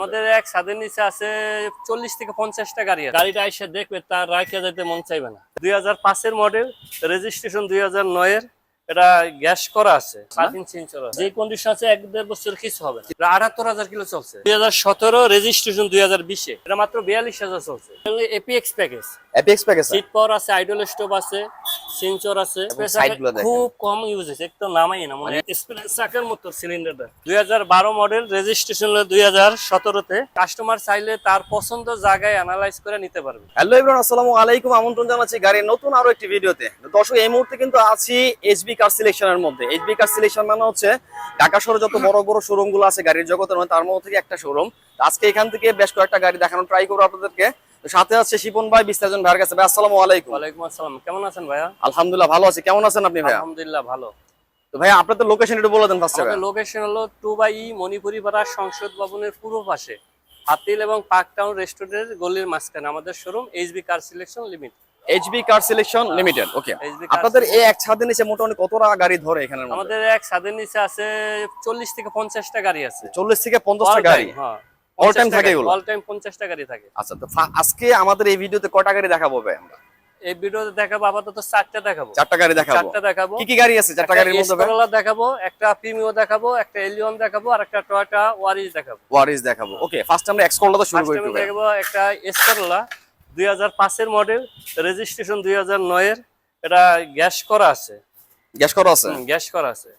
আমাদের এক ছাদের নিচে আছে 40 থেকে 50টা গাড়ি আছে। গাড়িটা এসে দেখবে তার রাখিয়া যেতে মন চাইবে না। 2005 মডেল, রেজিস্ট্রেশন 2009 এর। এটা গ্যাস করা আছে, 7 ইঞ্চি ইঞ্চর আছে। যে কন্ডিশন আছে 1-1.5 বছর কিছু হবে না। 78,000 কিলো চলছে। 2017 রেজিস্ট্রেশন 2020 এ। এটা মাত্র 42,000 চলছে। Apex package. Apex package. Seat পাওয়ার আছে, আইডল স্টপ আছে, সেন্সর আছে। খুব কম ইউজ হয়েছে, একটু নামাই না মানে এক্সপিরিয়েন্স চাকার মতো সিলিন্ডারটা। 2012 মডেল, রেজিস্ট্রেশন হলো 2017 তে। কাস্টমার চাইলে তার পছন্দ জায়গায় অ্যানালাইজ করে নিতে পারবে। হ্যালো এভরিওয়ান, আসসালামু আলাইকুম। আমন্ত্রণ জানাচ্ছি গাড়ির নতুন আরো একটি ভিডিওতে। দর্শক, এই মুহূর্তে কিন্তু আছি এইচবি কার সিলেকশনের মধ্যে। এইচবি কার সিলেকশন মানে হচ্ছে ঢাকা শহরে যত বড় বড় শোরুম গুলো আছে গাড়ির জগতের মধ্যে, তার মধ্যে থেকে একটা শোরুম। আজকে এখান থেকে বেশ কয়েকটা গাড়ি দেখানোর ট্রাই করবো আপনাদেরকে। সাথে আছে শিপন ভাই, বিস্তারিত ভাইয়ের কাছে। ভাই আসসালামু আলাইকুম। ওয়ালাইকুম আসসালাম, কেমন আছেন ভাইয়া? আলহামদুলিল্লাহ ভালো আছি, কেমন আছেন আপনি ভাইয়া? আলহামদুলিল্লাহ ভালো। তো ভাইয়া আপনাদের লোকেশন একটু বলে দেন ফার্স্টে। আমাদের লোকেশন হলো 2/E মণিপুরি পাড়া সংসদ ভবনের পূর্ব পাশে, হাতিল এবং পার্ক টাউন রেস্টুরেন্টের গলির মাঝখানে আমাদের showroom HB car selection limited. HB car selection limited. Okay, আপনাদের এই এক ছাদের নিচে মোটামুটি কতটা গাড়ি ধরে এখানে? আমাদের এক ছাদের নিচে আছে 40 থেকে 50টা গাড়ি আছে। 40 থেকে 50টা গাড়ি? হ্যাঁ, অল টাইম থাকে এগুলো? অল টাইম 50টা গাড়ি থাকে। আচ্ছা, তো আজকে আমাদের এই ভিডিওতে কয়টা গাড়ি দেখাবো ভাই আমরা? এই ভিডিওতে দেখাবো আপাতত 4টা দেখাবো। 4টা গাড়ি দেখাবো। 4টা দেখাবো। কি কি গাড়ি আছে 4টা গাড়ির মধ্যে ভাই? এসকোলা দেখাবো, একটা প্রিমিও দেখাবো, একটা এলিয়ন দেখাবো, আর একটা টয়োটা ওয়ারিস দেখাবো। ওয়ারিস দেখাবো। ওকে, ফার্স্ট আমরা এক্সকোলা তো শুরু করি একটু ভাই। দেখাবো একটা এসকোলা 2005 এর মডেল, রেজিস্ট্রেশন 2009 এর। এটা গ্যাস করা আছে। গ্যাস করা আছে? গ্যাস করা আছে।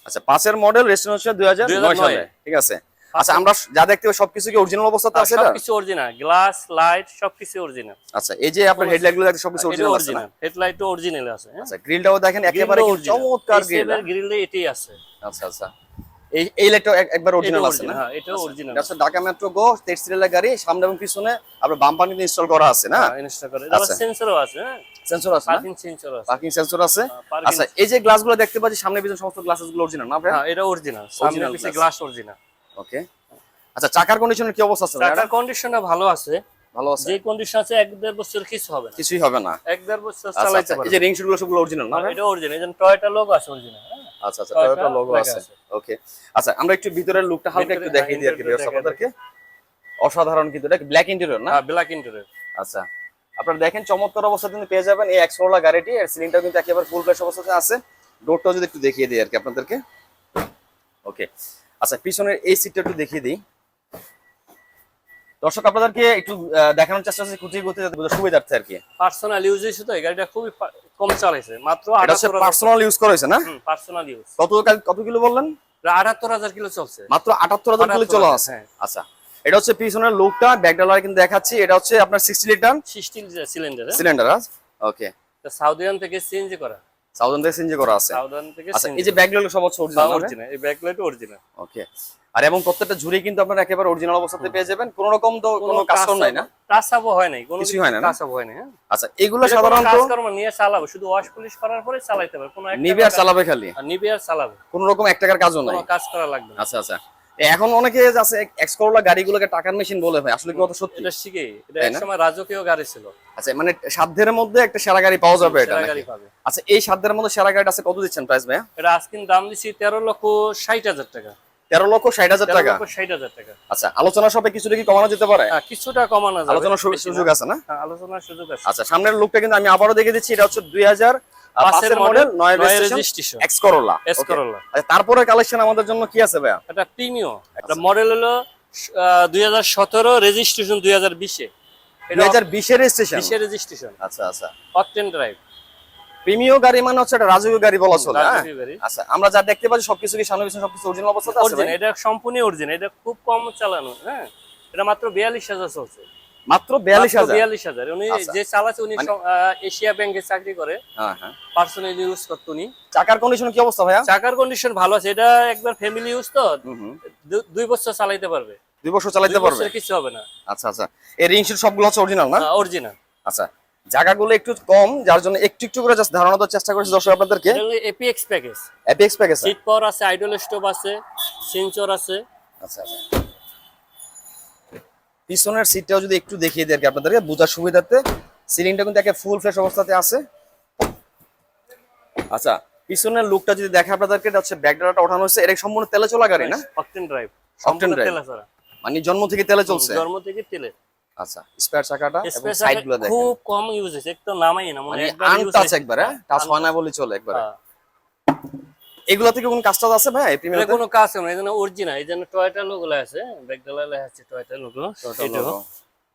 আচ্ছা, 5 এর মডেল, রেজিস্ট্রেশন 2009 সালে। ঠিক আছে। আচ্ছা, আমরা যা দেখতে পাই সবকিছু কি অরিজিনাল অবস্থাতে আছে? এটা সবকিছু অরিজিনাল, গ্লাস, লাইট সবকিছু অরিজিনাল। আচ্ছা, এই যে আপনার হেডলাইট গুলো দেখতে সবকিছু অরিজিনাল আছে না? হেডলাইটও অরিজিনাল আছে। আচ্ছা, গ্রিলটাও দেখেন একেবারে চমৎকার গ্রিল। গ্রিলে এটাই আছে। আচ্ছা আচ্ছা, এই লাইটটা একবার অরিজিনাল আছে না? হ্যাঁ, এটাও অরিজিনাল। আচ্ছা, ঢাকা মেট্রো গো 23 সিরিয়ালের গাড়ি, সামনে এবং পিছনে আপনার বাম্পার কিন্তু ইনস্টল করা আছে না? ইনস্টল করা। আবার সেন্সরও আছে। হ্যাঁ, সেন্সর আছে, পার্কিং সেন্সর আছে। পার্কিং সেন্সর আছে। আচ্ছা, এই যে গ্লাসগুলো দেখতে পাচ্ছি সামনে পিছনে সমস্ত গ্লাসেস গুলো অরিজিনাল না ভাই? হ্যাঁ, এটা অরিজিনাল, সামনে পিছনে গ্লাস অরিজিনাল। ওকে। আচ্ছা, চাকার কন্ডিশনের কি অবস্থা আছে? চাকার কন্ডিশনটা ভালো আছে। ভালো আছে? যে কন্ডিশন আছে 1-1.5 বছর কিছু হবে না। কিছুই হবে না? 1-1.5 বছর আচ্ছা, চালাতে পারবে। এই যে রিং শুট গুলো সবগুলো অরিজিনাল না? এটা অরিজিনাল, এই যে টয়োটা লোগো আছে অরিজিনাল। আচ্ছা আচ্ছা, টয়োটা লোগো আছে। ওকে। আচ্ছা, আমরা একটু ভিতরের লুকটা হালকা একটু দেখিয়ে দিই আর কি আপনাদেরকে। অসাধারণ কিন্তু, এটা ব্ল্যাক ইন্টেরিয়র না? হ্যাঁ, ব্ল্যাক ইন্টেরিয়র। আচ্ছা, আপনারা দেখেন চমৎকার অবস্থা কিন্তু পেয়ে যাবেন এই এক্সকোলা গাড়িটি। এর সিলিংটা কিন্তু একেবারে ফুল ফ্রেশ অবস্থাতে আছে। ডোরটাও যদি একটু দেখিয়ে দিই আর কি আপনাদেরকে। ওকে। আচ্ছা, পিছনের এই সিটটা একটু দেখিয়ে দিই দর্শক আপনাদেরকে, একটু দেখানোর চেষ্টা করছি খুঁটিয়ে খুঁটিয়ে যাতে সুবিধার্থে আর কি। পার্সোনাল ইউজ হইছে তো, এই গাড়িটা খুবই কম চালাইছে, মাত্র এটা হচ্ছে পার্সোনাল ইউজ করা হয়েছে না? Personal use. কত কিলো বললেন? 78,000 কিলো চলছে। মাত্র 78,000 কিলো চলা আছে। আচ্ছা, এটা হচ্ছে পিছনের লুকটা, ব্যাকডালার কিন্তু দেখাচ্ছি। এটা হচ্ছে আপনার 60 লিটার 60 সিলিন্ডার। সিলিন্ডার। ওকে, এটা সাউদিয়ান থেকে সিএনজি করা। সাউদার্ন থেকে সিএনজি করা আছে। সাউদার্ন থেকে আচ্ছা, এই যে ব্যাকলাইট সব হচ্ছে অরিজিনাল। এই ব্যাকলাইটও অরিজিনাল। ওকে। আর এবং প্রত্যেকটা ঝুড়ি কিন্তু আপনারা একেবারে অরিজিনাল অবস্থাতে পেয়ে যাবেন। কোনো রকম তো কোনো কাস্টম নাই না? কাঁচাবো হয় নাই, কোনো কিছু হয় না? কাঁচাবো হয় না। আচ্ছা, এগুলো সাধারণত কাজকর্ম নিয়ে চালাবো, শুধু ওয়াশ পলিশ করার পরে চালাইতে পারবে। কোনো একটা নিবে আর চালাবে খালি? নিবে আর চালাবে, কোনো রকম 1 টাকার কাজও নাই, কোনো কাজ করা লাগবে না। আচ্ছা আচ্ছা। এখন অনেকে আছে এক্সকোলা গাড়িগুলোকে টাকার মেশিন বলে ভাই, আসলে কি কথা সত্যি? এটা শিখে, এটা একসময় রাজকীয় গাড়ি ছিল। আচ্ছা, মানে সাধ্যের মধ্যে একটা সেরা গাড়ি পাওয়া যাবে এটা গাড়ি নাকি? পাবে। আচ্ছা, এই সাধ্যের মধ্যে সেরা গাড়িটা আছে, কত দিচ্ছেন প্রাইস ভাই? এটা আজকে দাম দিছি 13,60,000 টাকা। 13,60,000 টাকা? 13,60,000 টাকা। আচ্ছা, আলোচনা সবে কিছুটা কি কমানো যেতে পারে? কিছুটা কমানো যাবে, আলোচনার সুযোগ আছে না? হ্যাঁ, আলোচনার সুযোগ আছে। আচ্ছা, সামনের লুকটা কিন্তু আমি আবারও দেখে দিচ্ছি। এটা হচ্ছে 2005 এর মডেল, 9 রেজিস্ট্রেশন এক্সকোলা। আচ্ছা, তারপরে কালেকশন আমাদের জন্য কি আছে ভাই? এটা প্রিমিয়াম, এটা মডেল হলো 2017, রেজিস্ট্রেশন 2020 এ। 2020 এর রেজিস্ট্রেশন? 20 এর রেজিস্ট্রেশন। আচ্ছা আচ্ছা, অকটেন ড্রাইভ। প্রিমিয়াম গাড়ি মানে হচ্ছে এটা রাজকীয় গাড়ি বলা চলে। আচ্ছা, আমরা যা দেখতে পাচ্ছি সবকিছু কি সামনে পিছনে সবকিছু অরিজিনাল অবস্থাতে আছে ভাই? এটা সম্পূর্ণ অরিজিনাল, এটা খুব কম চালানো। হ্যাঁ, এটা মাত্র 42,000 চলছে। মাত্র 42,000? উনি যে চালাচ্ছে, উনি এশিয়া ব্যাংকে চাকরি করে। হ্যাঁ হ্যাঁ, পার্সোনালি ইউজ করতে উনি। চাকার কন্ডিশন কি অবস্থা ভাইয়া? চাকার কন্ডিশন ভালো আছে, এটা একবার ফ্যামিলি ইউজ তো, 2 বছর চালাতে পারবে। 2 বছর চালাতে পারবে? কিছু হবে না। আচ্ছা আচ্ছা, এই রিং শিট সবগুলো হচ্ছে অরিজিনাল না? অরিজিনাল। আচ্ছা, জায়গাগুলো একটু কম, যার জন্য একটু একটু করে জাস্ট ধারণা দেওয়ার চেষ্টা করেছি দর্শক আপনাদেরকে। Apex package. Apex package, seat পাওয়ার আছে, আইডল স্টপ আছে, সেন্সর আছে। আচ্ছা আচ্ছা, পিছনের সিটটাও যদি একটু দেখিয়ে দিই আর কি আপনাদেরকে বোঝার সুবিধার্থে। সিলিংটা কিন্তু একে ফুল ফ্রেশ অবস্থাতে আছে। আচ্ছা, পিছনের লুকটা যদি দেখে আপনাদেরকে, এটা হচ্ছে ব্যাকডালাটা ওঠানো হচ্ছে। এটা সম্পূর্ণ তেলে চলা গাড়ি না? Octane drive. অকটেন ড্রাইভ, মানে জন্ম থেকে তেলে চলছে? জন্ম থেকে তেলে। আচ্ছা, স্পেয়ার চাকাটা এবং স্পেস সাইড গুলো দেখেন খুব কম ইউজ হয়েছে, একটু নামাই না মনে মানে একবার ইউজ আনটাচ হয়েছে। একবারে, টাচ হয় না বলে চলে একবারে। হ্যাঁ। এগুলা থেকে কোন কাজটা আছে ভাই এই এটা প্রিমিয়ামে? কোনো কাজ না, এজন্য অরিজিনাল, এজন্য টয়োটা লোগো আছে, ব্যাকডালা লেখা আছে টয়োটা লোগো। এটা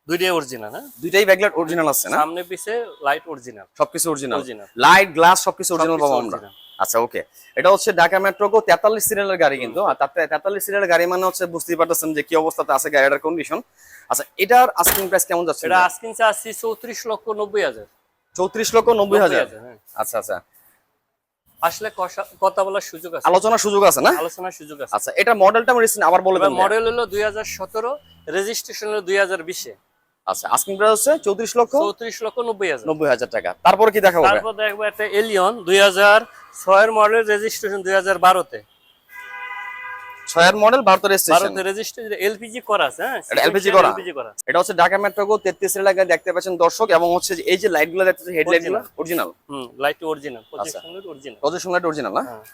দুইটাই অরিজিনাল। হ্যাঁ, দুইটাই ব্যাকলাইট অরিজিনাল আছে না? সামনে পিছে লাইট অরিজিনাল, সবকিছু অরিজিনাল, অরিজিনাল, লাইট গ্লাস সবকিছু অরিজিনাল সবকিছু পাবো আমরা। original। আচ্ছা ওকে, এটা হচ্ছে ঢাকা মেট্রো গো 43 সিরিয়ালের গাড়ি কিন্তু, আর তাতে 43 সিরিয়ালের গাড়ি মানে হচ্ছে বুঝতেই পারতেছেন যে কি অবস্থাতে আছে গাড়িটার কন্ডিশন। আচ্ছা, এটার আস্কিং প্রাইস কেমন যাচ্ছে? এটা আস্কিং চাচ্ছি 34,90,000। 34,90,000। হ্যাঁ। আচ্ছা আচ্ছা, আসলে কথা বলার সুযোগ আছে, আলোচনার সুযোগ আছে না? আলোচনার সুযোগ আছে। আচ্ছা, এটা মডেলটা আমি আবার বলে দেন। মডেল হলো 2017, রেজিস্ট্রেশন হলো 2020 এ। আচ্ছা, আস্কিং প্রাইস হচ্ছে 34,90,000। 34,90,000 টাকা। তারপরে কি দেখাবো? তারপর দেখবো একটা এলিয়ন 2006 এর মডেল, রেজিস্ট্রেশন 2012 তে। 6 এর মডেল, 12 রেজিস্ট্রেশন। 12 তে রেজিস্ট্রেশন, এলপিজি করা আছে। হ্যাঁ, এটা LPG করা। এটা হচ্ছে ঢাকা মেট্রো গো 33 সিরিয়ালের গাড়ি দেখতে পাচ্ছেন দর্শক, এবং হচ্ছে যে এই যে লাইটগুলো দেখতেছেন হেডলাইট গুলো original. Light original, projection light original, projection light original না? হ্যাঁ,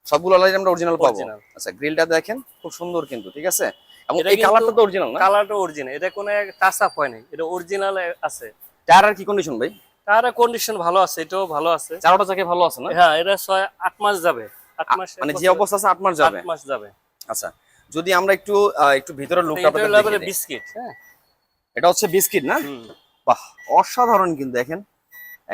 সবগুলো লাইট আমরা অরিজিনাল পাবো। Original। আচ্ছা, গ্রিলটা দেখেন খুব সুন্দর কিন্তু, ঠিক আছে, এবং এটা এই কিন্তু কালারটা তো অরিজিনাল না? কালারটা অরিজিনাল, এটা কোনো টাচ আপ হয় নাই, এটা অরিজিনাল আছে। টায়ারের কি কন্ডিশন ভাই? তার কন্ডিশন ভালো আছে, এটাও ভালো আছে। চারটা চাকা ভালো আছে না? হ্যাঁ, এটা 6-8 মাস যাবে, 8 মাস, মানে যে অবস্থা আছে 8 মাস যাবে। 8 মাস যাবে। আচ্ছা, যদি আমরা একটু একটু ভিতরের লুকটা আপনাদের ইন্টারনাল দেখিয়ে দিই। বিস্কিট। হ্যাঁ, এটা হচ্ছে বিস্কিট না? বাহ, অসাধারণ কিন্তু, দেখেন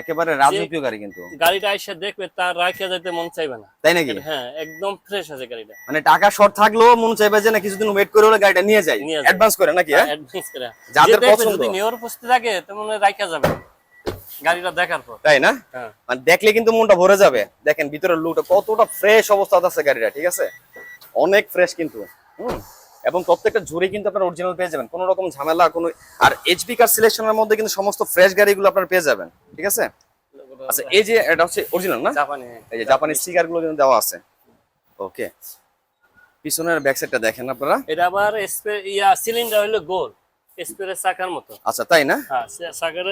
একেবারে রাজকীয় গাড়ি কিন্তু। গাড়িটা এসে দেখবে তার রাখিয়া যাইতে মন চাইবে না। তাই নাকি? হ্যাঁ, একদম ফ্রেশ আছে গাড়িটা। মানে টাকা শর্ট থাকলেও মন চাইবে যে না কিছুদিন ওয়েট করে হলে গাড়িটা নিয়ে যাই, নিয়ে যাই। অ্যাডভান্স করে নাকি? হ্যাঁ, অ্যাডভান্স করে যাদের যে দেখবে, পছন্দ। যদি নেওয়ার উপস্থিত থাকে তেমন রাখিয়া যাবে গাড়িটা দেখার পর। তাই না? হ্যাঁ, মানে দেখলে কিন্তু মনটা ভরে যাবে। দেখেন ভিতরের লুকটা কতটা ফ্রেশ অবস্থাতে আছে গাড়িটা, ঠিক আছে, অনেক ফ্রেশ কিন্তু। এবং প্রত্যেকটা ঝুড়ি কিন্তু আপনারা অরিজিনাল পেয়ে যাবেন, কোনো রকম ঝামেলা কোনো। আর এইচবি কার সিলেকশনের মধ্যে কিন্তু সমস্ত ফ্রেশ গাড়িগুলো আপনারা পেয়ে যাবেন, ঠিক আছে। আচ্ছা, এই যে এটা হচ্ছে অরিজিনাল না? জাপানি। এই যে জাপানি স্টিকার গুলো কিন্তু দেওয়া আছে। ওকে, পিছনের ব্যাক সাইডটা দেখেন আপনারা। এটা আবার সিলিন্ডার হলো গোল, স্পেয়ারের চাকার মতো। আচ্ছা, তাই না? হ্যাঁ, চাকার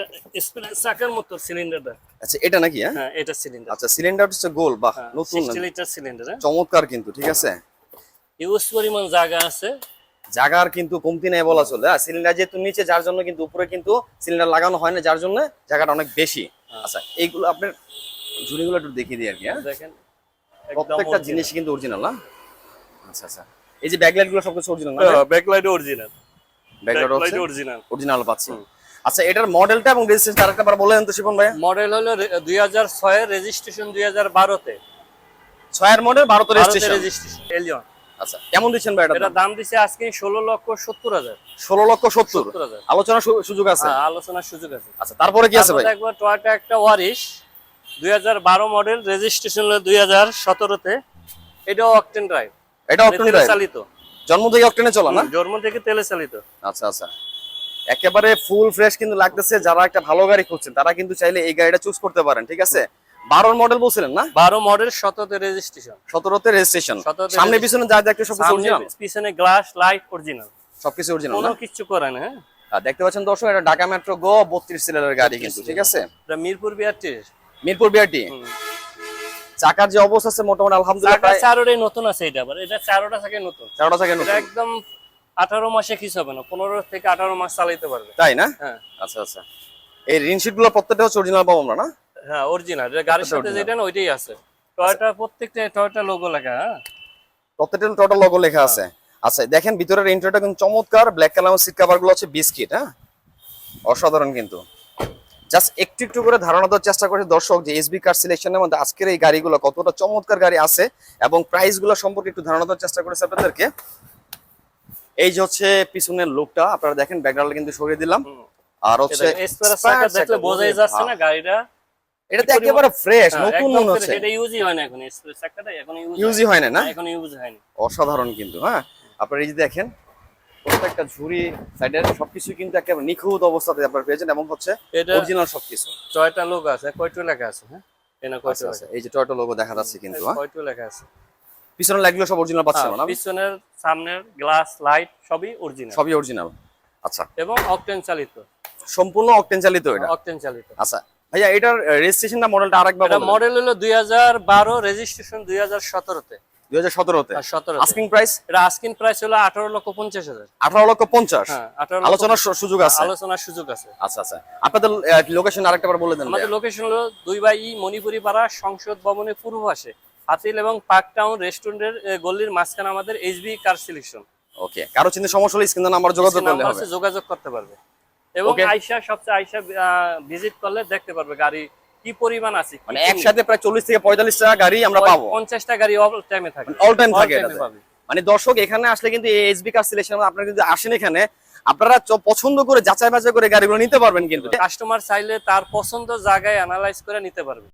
স্পেয়ারের চাকার মতো সিলিন্ডারটা। আচ্ছা, এটা নাকি? হ্যাঁ, হ্যাঁ, এটা সিলিন্ডার। আচ্ছা, সিলিন্ডার হচ্ছে গোল, বাহ, নতুন 60 লিটার সিলিন্ডার। চমৎকার কিন্তু, ঠিক আছে। ইউজ পরিমাণ জায়গা আছে, জায়গার কিন্তু কমতি নেই বলা চলে। সিলিন্ডার যেহেতু নিচে, যার জন্য কিন্তু উপরে কিন্তু সিলিন্ডার লাগানো হয় না, যার জন্য জায়গাটা অনেক বেশি। আচ্ছা, এইগুলো আপনার ঝুড়িগুলো একটু দেখিয়ে দিই আর কি। হ্যাঁ, দেখেন প্রত্যেকটা জিনিস কিন্তু অরিজিনাল না? আচ্ছা আচ্ছা, এই যে ব্যাকলাইট গুলো সবকিছু অরিজিনাল না? ব্যাকলাইট অরিজিনাল, ব্যাকলাইট হচ্ছে অরিজিনাল। অরিজিনাল পাচ্ছি। আচ্ছা, এটার মডেলটা এবং রেজিস্ট্রেশন আরেকটা বার বলেন তো শিপন ভাই। মডেল হলো 2006 এর, রেজিস্ট্রেশন 2012 তে। 6 এর মডেল, 12 রেজিস্ট্রেশন। Registration Allion. আচ্ছা, কেমন দিচ্ছেন ভাই এটা? এটা দাম দিছে আজকে 16,70,000। 16,70,000। 70,000। আলোচনার সুযোগ আছে? হ্যাঁ, আলোচনার সুযোগ আছে। আচ্ছা, তারপরে কি আছে ভাই? একবার টয়োটা একটা ওয়ারিশ 2012 মডেল, রেজিস্ট্রেশন হলো 2017 তে। এটাও অকটেন ড্রাইভ। এটা অকটেন ড্রাইভ চালিত, জন্ম থেকে অকটেনে চলা না? জন্ম থেকে তেলে চালিত। আচ্ছা আচ্ছা, একেবারে ফুল ফ্রেশ কিন্তু লাগতেছে। যারা একটা ভালো গাড়ি খুঁজছেন তারা কিন্তু চাইলে এই গাড়িটা চুজ করতে পারেন, ঠিক আছে। 12 মডেল বলছিলেন না? 12 মডেল, 17 তে রেজিস্ট্রেশন। 17 তে রেজিস্ট্রেশন। 17 তে সামনে পিছনে যা দেখতে সবকিছু অরিজিনাল, পিছনে গ্লাস লাইট অরিজিনাল, সবকিছু অরিজিনাল কোনো না? কিছু করে না। হ্যাঁ, আর দেখতে পাচ্ছেন দর্শক, এটা ঢাকা মেট্রো গো 32 সিরিয়ালের গাড়ি কিন্তু, ঠিক আছে। এটা মিরপুর বিআরটি। মিরপুর বিআরটি। চাকার যে অবস্থা আছে মোটামুটি আলহামদুলিল্লাহ চাকা চারোটাই নতুন আছে। এটা আবার এটা চারোটা চাকা নতুন, চারটা চাকা এটা নতুন। একদম 18 মাসে কিছু হবে না, 15 থেকে 18 মাস চালাইতে পারবে। তাই না? হ্যাঁ, আচ্ছা আচ্ছা, এই রিনশিট গুলো প্রত্যেকটা হচ্ছে অরিজিনাল পাবো আমরা না? হ্যাঁ, অরিজিনাল। এটা গাড়ির সাথে original। যেটা না ওইটাই আছে। টয়োটা প্রত্যেকটা টয়োটা লোগো লেখা। হ্যাঁ, প্রত্যেকটা টোটাল লোগো লেখা আছে। আচ্ছা, দেখেন ভিতরের ইন্টেরিয়রটা কিন্তু চমৎকার। ব্ল্যাক কালার সিট কভার গুলো হচ্ছে বিস্কিট। হ্যাঁ, অসাধারণ কিন্তু। জাস্ট একটু একটু করে ধারণা দেওয়ার চেষ্টা করছি দর্শক যে এসবি কার সিলেকশনের মধ্যে আজকের এই গাড়িগুলো কতটা চমৎকার গাড়ি আছে এবং প্রাইস গুলো সম্পর্কে একটু ধারণা দেওয়ার চেষ্টা করেছি আপনাদেরকে। এই যে হচ্ছে পিছনের লুকটা আপনারা দেখেন, ব্যাকগ্রাউন্ডে কিন্তু সরিয়ে দিলাম। আর হচ্ছে এসপেরা চাকা দেখলে বোঝাই যাচ্ছে না গাড়িটা। এটা তো একেবারে ফ্রেশ নতুন একদম মনে হচ্ছে। এটা ইউজই হয় না এখন, এসপেরা চাকাটা এখন ইউজই হয় না না? এখন ইউজ হয়নি। অসাধারণ কিন্তু। হ্যাঁ, আপনারা এই যে দেখেন প্রত্যেকটা ঝুড়ি সাইডের সবকিছু কিন্তু একেবারে নিখুঁত অবস্থাতে আপনারা পেয়েছেন এবং হচ্ছে এটা অরিজিনাল সবকিছু। টয়োটা লোগো আছে, কয়টো লেখা আছে। হ্যাঁ, এনা কয়টো আচ্ছা আছে, আচ্ছা, এই যে টয়োটা লোগো দেখা যাচ্ছে কিন্তু। হ্যাঁ, কয়টো লেখা আছে। পিছনে লাগলো সব অরিজিনাল পাচ্ছেন না? পিছনের সামনের গ্লাস লাইট সবই অরিজিনাল, সবই অরিজিনাল। আচ্ছা, এবং অকটেন চালিত, সম্পূর্ণ অকটেন চালিত এটা? অকটেন চালিত। আচ্ছা ভাইয়া, এটার রেজিস্ট্রেশনটা মডেলটা আরেকবার এটা বলবেন? মডেল হলো 2012, রেজিস্ট্রেশন 2017 তে। 2017-তে 17 আস্কিং প্রাইস এটা আস্কিং প্রাইস হলো 18,50,000। 18,50,000 হ্যাঁ 18 আলোচনার সুযোগ আছে। আলোচনার সুযোগ আছে। আচ্ছা আচ্ছা, আপনাদের লোকেশন আরেকটা বার বলে দেন। আমাদের লোকেশন হলো 2/E মণিপুরি পাড়া সংসদ ভবনের পূর্ব পাশে হাতিল এবং পার্ক টাউন রেস্টুরেন্টের গলির মাঝখানে আমাদের এইচবি কার সিলেকশন। ওকে, কারো চিন্তা সমস্যা হলে স্ক্রিনে নাম্বার যোগাযোগ করলে হবে। যোগাযোগ করতে পারবে এবং Okay. আইসা ভিজিট করলে দেখতে পারবে গাড়ি কি পরিমাণ আছে। মানে একসাথে প্রায় 40 থেকে 45টা গাড়ি আমরা পাবো। 50টা গাড়ি অল টাইমে থাকে, অল টাইম থাকে time এ এটাতে। পাবে। মানে দর্শক এখানে আসলে কিন্তু এই এইচবি কার সিলেকশন আপনারা কিন্তু আসেন এখানে, আপনারা পছন্দ করে যাচাই বাছাই করে গাড়িগুলো নিতে পারবেন কিন্তু। কাস্টমার চাইলে তার পছন্দ জায়গায় অ্যানালাইজ করে নিতে পারবে।